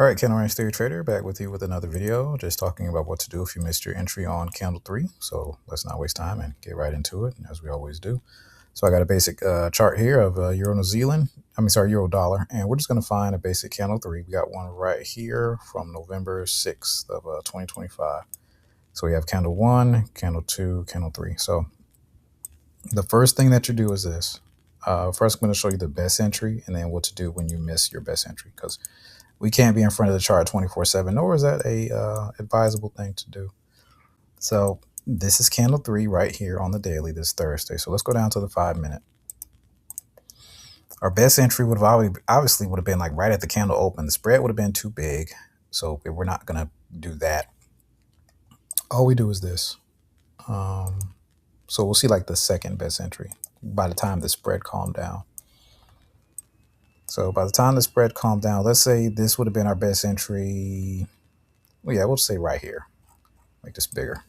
All right, Candle Range Theory Trader back with you with another video, just talking about what to do if you missed your entry on candle 3. So let's not waste time and get right into it, as we always do. So I got a basic chart here of Euro New Zealand, Euro dollar, and we're just going to find a basic candle 3. We got one right here from November 6th of 2025. So we have candle 1, candle 2, candle 3. So the first thing that you do is this. First, I'm going to show you the best entry and then what to do when you miss your best entry, because we can't be in front of the chart 24/7, nor is that a advisable thing to do. So this is candle 3 right here on the daily this Thursday. So let's go down to the 5-minute. Our best entry would have obviously would have been like right at the candle open. The spread would have been too big, so we're not going to do that. All we do is this. So we'll see like the second best entry by the time the spread calmed down. So by the time the spread calmed down, let's say this would have been our best entry. Well, yeah, we'll say right here. Make this bigger.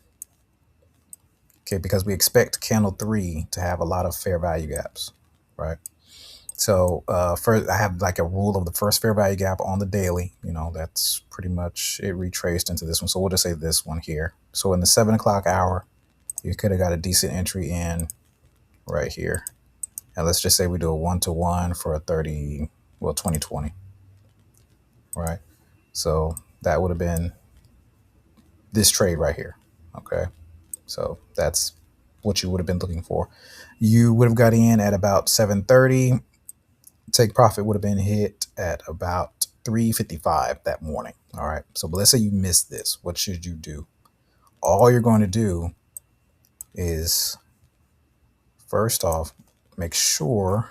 Okay, because we expect candle 3 to have a lot of fair value gaps, right? So first, I have like a rule of the first fair value gap on the daily. You know, that's pretty much it retraced into this one. So we'll just say this one here. So in the 7 o'clock hour, you could have got a decent entry in right here. And let's just say we do a 1-to-1 for a 2020, right? So that would have been this trade right here, okay? So that's what you would have been looking for. You would have got in at about 7:30. Take profit would have been hit at about 3:55 that morning. All right. So, but let's say you missed this. What should you do? All you're going to do is, first off, make sure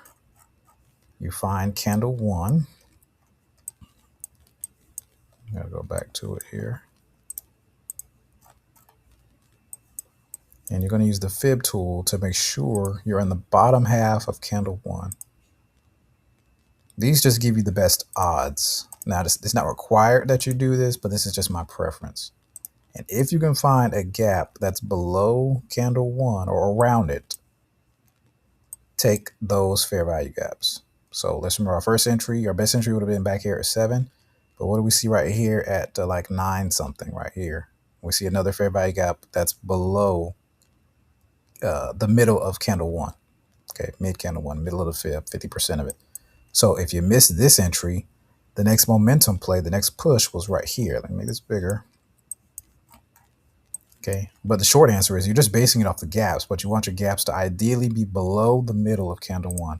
you find candle 1. I'm going to go back to it here. And you're going to use the fib tool to make sure you're in the bottom half of candle 1. These just give you the best odds. Now, it's not required that you do this, but this is just my preference. And if you can find a gap that's below candle 1 or around it, take those fair value gaps. So let's remember our first entry, our best entry would have been back here at 7. But what do we see right here at like 9 something right here? We see another fair value gap that's below the middle of candle 1. Okay, mid candle 1, middle of the fib, 50% of it. So if you miss this entry, the next momentum play, the next push was right here. Let me make this bigger. Okay, but the short answer is you're just basing it off the gaps, but you want your gaps to ideally be below the middle of candle 1.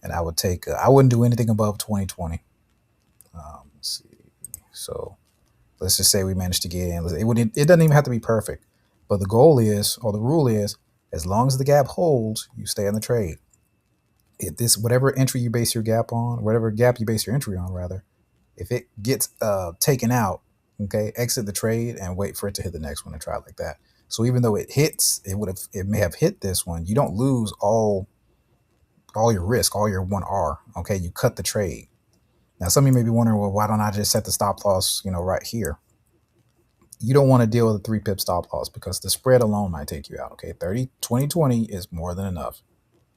And I would take, I wouldn't do anything above 2020. Let's see. So let's just say we managed to get in. It doesn't even have to be perfect, but the goal is, or the rule is, as long as the gap holds, you stay in the trade. Whatever entry you base your gap on, whatever gap you base your entry on, rather, if it gets taken out, okay, exit the trade and wait for it to hit the next one and try it like that. So even though it hits, it may have hit this one, you don't lose all your risk, all your 1R. Okay, you cut the trade. Now some of you may be wondering, well, why don't I just set the stop loss, right here? You don't want to deal with a 3-pip stop loss because the spread alone might take you out. Okay, 2020 is more than enough.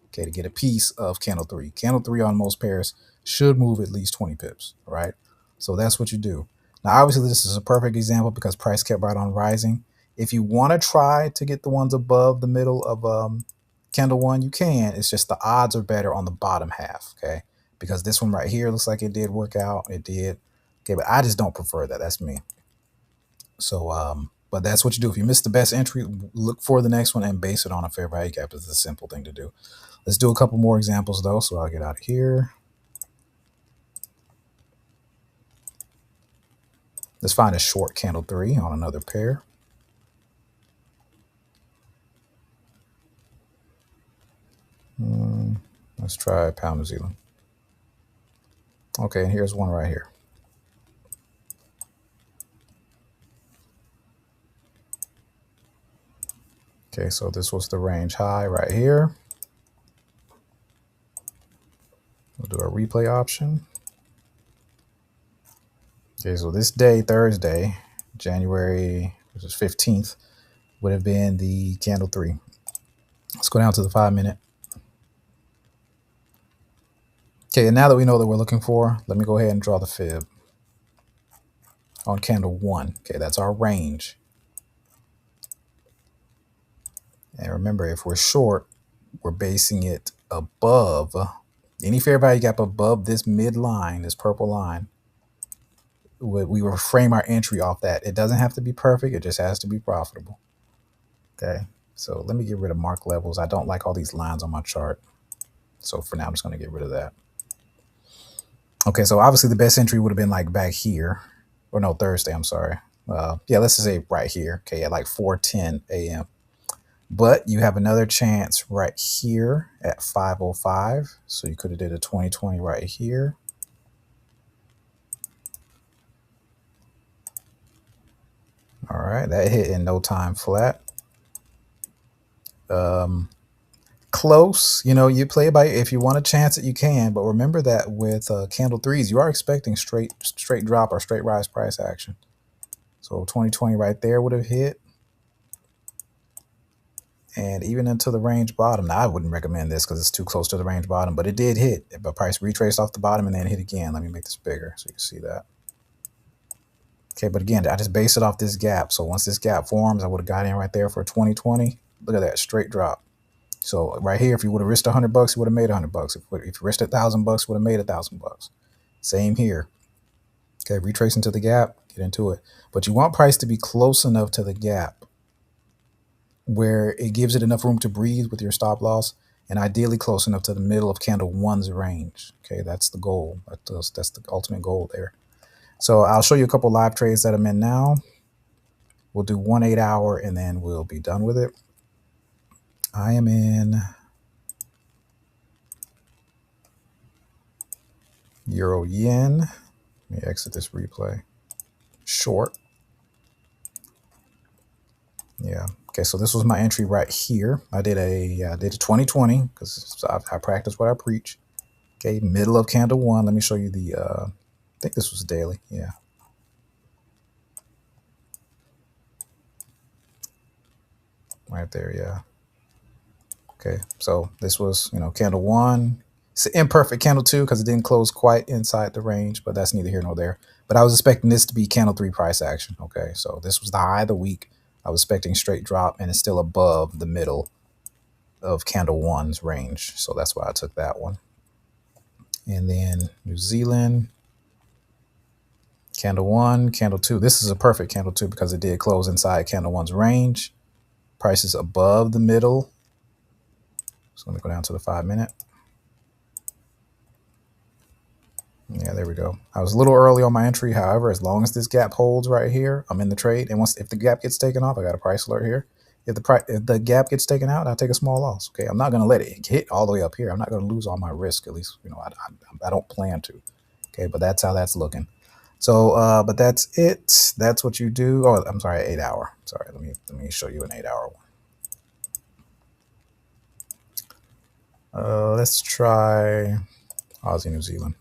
Okay, to get a piece of candle 3. Candle 3 on most pairs should move at least 20 pips, right? So that's what you do. Now, obviously, this is a perfect example because price kept right on rising. If you want to try to get the ones above the middle of candle 1, you can. It's just the odds are better on the bottom half, okay? Because this one right here looks like it did work out. It did. Okay, but I just don't prefer that. That's me. So, but that's what you do. If you miss the best entry, look for the next one and base it on a fair value gap. It's a simple thing to do. Let's do a couple more examples though. So I'll get out of here. Let's find a short candle 3 on another pair. Let's try pound New Zealand. Okay, and here's one right here. Okay, so this was the range high right here. We'll do a replay option. Okay, so this day, Thursday, January 15th, would have been the candle 3. Let's go down to the 5-minute. Okay, and now that we know that we're looking for, let me go ahead and draw the fib. on candle 1. Okay, that's our range. And remember, if we're short, we're basing it above any fair value gap above this midline, this purple line. We will frame our entry off that. It doesn't have to be perfect. It just has to be profitable. Okay, so let me get rid of mark levels. I don't like all these lines on my chart. So for now, I'm just going to get rid of that. Okay, so obviously the best entry would have been like back here. Or no, Thursday, I'm sorry. Yeah, let's just say right here. Okay, at like 4:10 a.m. But you have another chance right here at 5:05. So you could have did a 2020 right here. All right, that hit in no time flat. Close, you know, you play by, if you want a chance it, you can. But remember that with candle threes, you are expecting straight drop or straight rise price action. So 2020 right there would have hit. And even into the range bottom. Now, I wouldn't recommend this because it's too close to the range bottom, but it did hit. But price retraced off the bottom and then hit again. Let me make this bigger so you can see that. Okay, but again, I just base it off this gap. So once this gap forms, I would have got in right there for 2020. Look at that, straight drop. So right here, if you would have risked $100, you would have made $100. If you risked $1,000, you would have made $1,000. Same here. Okay, retrace into the gap, get into it. But you want price to be close enough to the gap where it gives it enough room to breathe with your stop loss, and ideally close enough to the middle of candle 1's range. Okay, that's the goal. That's the ultimate goal there. So I'll show you a couple live trades that I'm in now. We'll do 1 8 hour and then we'll be done with it. I am in Euro Yen. Let me exit this replay. Short. Yeah. Okay, so this was my entry right here. I did a 2020 because I practice what I preach. Okay, middle of candle 1. Let me show you the, I think this was daily. Yeah. Right there, yeah. Okay, so this was, you know, candle 1. It's an imperfect candle 2 because it didn't close quite inside the range, but that's neither here nor there. But I was expecting this to be candle 3 price action. Okay, so this was the high of the week. I was expecting straight drop, and it's still above the middle of candle 1's range. So that's why I took that one. And then New Zealand, candle 1, candle 2. This is a perfect candle 2 because it did close inside candle 1's range. Price is above the middle. So let me go down to the 5-minute. Yeah, there we go. I was a little early on my entry. However, as long as this gap holds right here, I'm in the trade. And if the gap gets taken off, I got a price alert here. If the gap gets taken out, I'll take a small loss. Okay, I'm not going to let it hit all the way up here. I'm not going to lose all my risk. At least, you know, I don't plan to. Okay, but that's how that's looking. So, but that's it. That's what you do. Oh, I'm sorry, 8 hour. Sorry, let me show you an 8 hour one. Let's try Aussie New Zealand.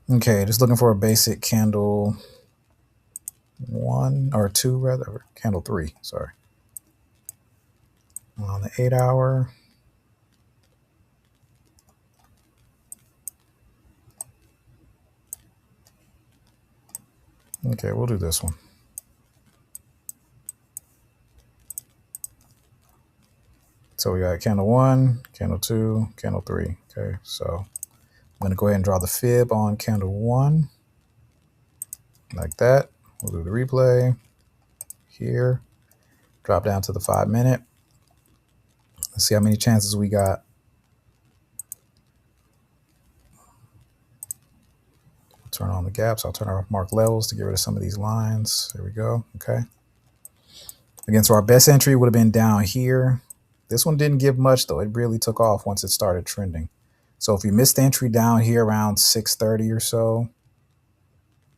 Okay, just looking for a basic candle 1 or 2 rather, candle 3, sorry. On the 8 hour. Okay, we'll do this one. So we got candle 1, candle 2, candle 3. Okay, so I'm going to go ahead and draw the fib on candle 1 like that. We'll do the replay here. Drop down to the 5-minute. Let's see how many chances we got. Turn on the gaps. I'll turn off mark levels to get rid of some of these lines. There we go. Okay. Again, so our best entry would have been down here. This one didn't give much, though. It really took off once it started trending. So if you missed the entry down here around 6:30 or so,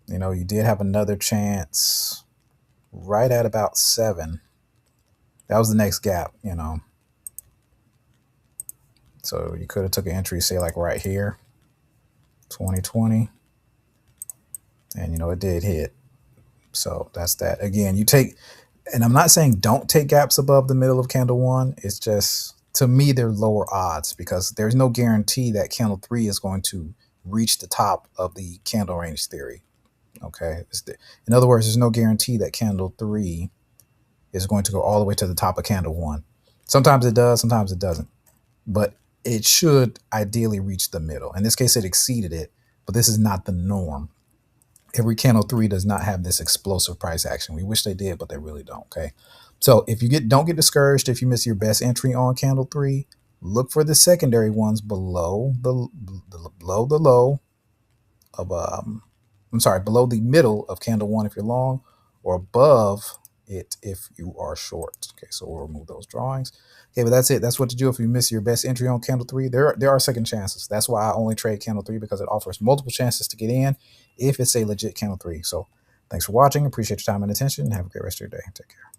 you know, you did have another chance right at about 7. That was the next gap, you know. So you could have took an entry, say like right here, 2020. And, you know, it did hit. So that's that. Again, you take, and I'm not saying don't take gaps above the middle of candle 1. It's just to me, they're lower odds because there's no guarantee that candle 3 is going to reach the top of the candle range theory. Okay. In other words, there's no guarantee that candle 3 is going to go all the way to the top of candle 1. Sometimes it does, sometimes it doesn't. But it should ideally reach the middle. In this case, it exceeded it, but this is not the norm. Every candle 3 does not have this explosive price action. We wish they did, but they really don't. Okay. So if you don't get discouraged if you miss your best entry on candle 3, look for the secondary ones below below the low of below the middle of candle 1 if you're long, or above it if you are short. Okay, so we'll remove those drawings. Okay, but that's it. That's what to do if you miss your best entry on candle 3. There are second chances. That's why I only trade candle 3, because it offers multiple chances to get in if it's a legit candle 3. So thanks for watching. Appreciate your time and attention. Have a great rest of your day. Take care.